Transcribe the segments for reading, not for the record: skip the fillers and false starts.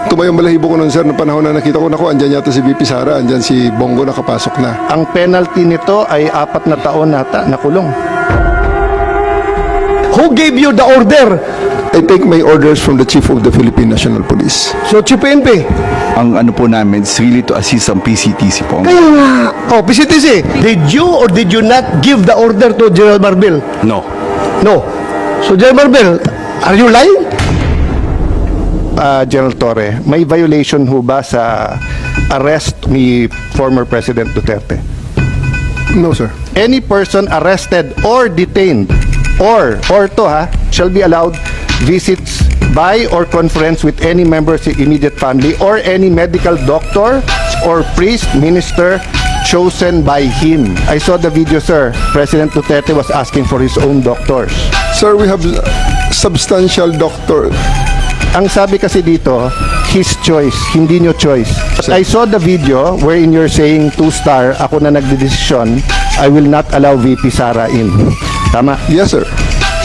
Tumayong balahibo ko nun, sir, na panahon na nakita ko, naku, andyan yata si VP Sara, andyan si Bongo nakapasok na. Ang penalty nito ay 4 na taon nata na kulong. Who gave you the order? I take my orders from the Chief of the Philippine National Police. So, Chief PNP. Ang ano po namin is really to assist ang PCTC po. Kaya nga. Oh, PCTC, did you or did you not give the order to General Marbil? No. No. So, General Marbil, are you lying? General Torre, may violation ho ba sa arrest ni former President Duterte? No, sir. Any person arrested or detained or to shall be allowed visits by or conference with any member of the immediate family or any medical doctor or priest, minister chosen by him. I saw the video, sir. President Duterte was asking for his own doctors. Sir, we have substantial doctor. Ang sabi kasi dito, his choice, hindi nyo choice. I saw the video wherein you're saying 2-star, ako na nagdedesisyon, I will not allow VP Sara in. Tama? Yes, sir.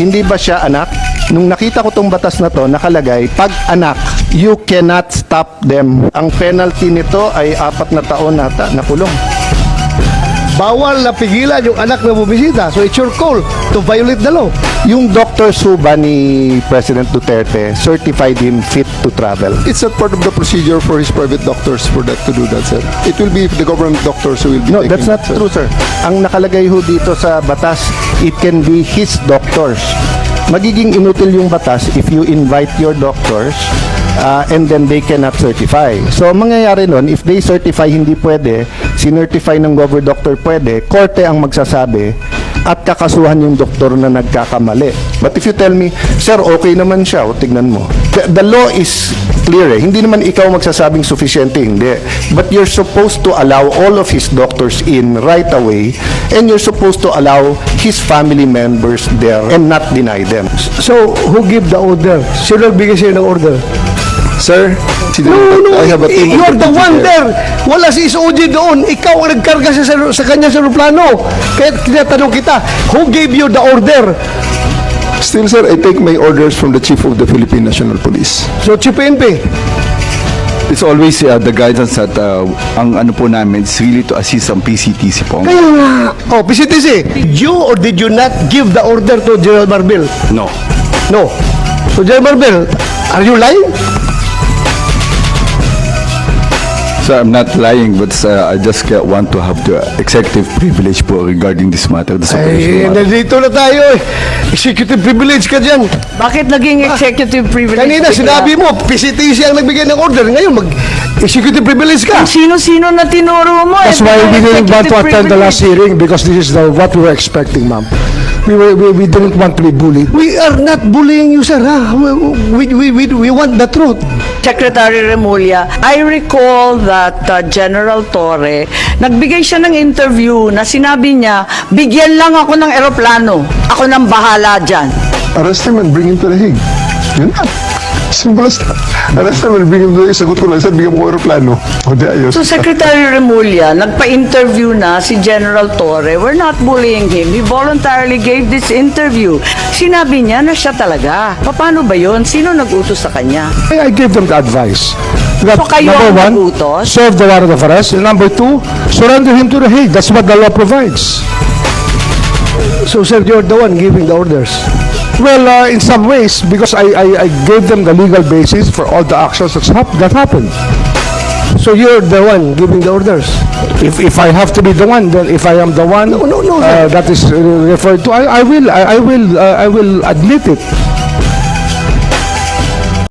Hindi ba siya anak? Nung nakita ko tong batas na to, nakalagay, pag anak, you cannot stop them. Ang penalty nito ay 4 na taon nata na kulong. Bawal na pigilan yung anak na bumisita. So, it's your call to violate the law. Yung Dr. Suba ni President Duterte certified him fit to travel. It's not part of the procedure for his private doctors for that to do that, sir. It will be the government doctors who will be No, taking that's not it, sir. true, sir. Ang nakalagay ho dito sa batas, it can be his doctors. Magiging inutil yung batas if you invite your doctors and then they cannot certify. So, ang mangyayari nun, if they certify hindi pwede, sinertify ng government doctor pwede, korte ang magsasabi at kakasuhan yung doktor na nagkakamali. But if you tell me, sir, okay naman siya, o tignan mo. The law is clear eh. Hindi naman ikaw magsasabing sufficiente, hindi. But you're supposed to allow all of his doctors in right away and you're supposed to allow his family members there and not deny them. So, who give the order? Sino nagbigay sa'yo ng order? Sir, No, I have a team of you're the deputy one there. there. Wala si SOG doon. Ikaw ang nagkarga sa kanya sa aeroplano. Kaya tinatanong kita, who gave you the order? Still, sir, I take my orders from the Chief of the Philippine National Police. So, Chief PNP. It's always the guidance that ang ano po namin is really to assist ang PCTC po. Kaya nga. Oh, PCTC, did you or did you not give the order to General Marbil? No. No. So, General Marbil, are you lying? So I'm not lying, but I just want to have the executive privilege po regarding this matter. This Ay, operational matter. nandito na tayo eh. Executive privilege ka dyan. Bakit naging executive privilege? Kanina, bigla? sinabi mo, PCTC ang nagbigay ng order. Ngayon, mag-executive privilege ka. Kung sino-sino na tinuro mo. That's why we didn't want to attend the last hearing because this is what we were expecting, ma'am. We didn't want to be bullied. We are not bullying you, sir. Ha? We want the truth. Secretary Remulla, I recall that General Torre, nagbigay siya ng interview na sinabi niya, bigyan lang ako ng eroplano. Ako nang bahala dyan. Arrest him and bring him to the Hague. Yun na. Simple as that. Arrest him and bring him to the Hague. Sagot ko lang, sir, bigyan mo ko aeroplano. O di ayos. So Secretary Remulla, nagpa-interview na si General Torre. We're not bullying him. He voluntarily gave this interview. Sinabi niya na siya talaga. Paano ba yun? Sino nag-utos sa kanya? I gave them the advice. That, So kayo number ang one, nagutos? serve the warrant of arrest. And number two, surrender him to the Hague. That's what the law provides. So, sir, you're the one giving the orders. Well, in some ways, because I gave them the legal basis for all the actions that happened. So, you're the one giving the orders. If I have to be the one, then if I am the one No. that is referred to, I will admit it.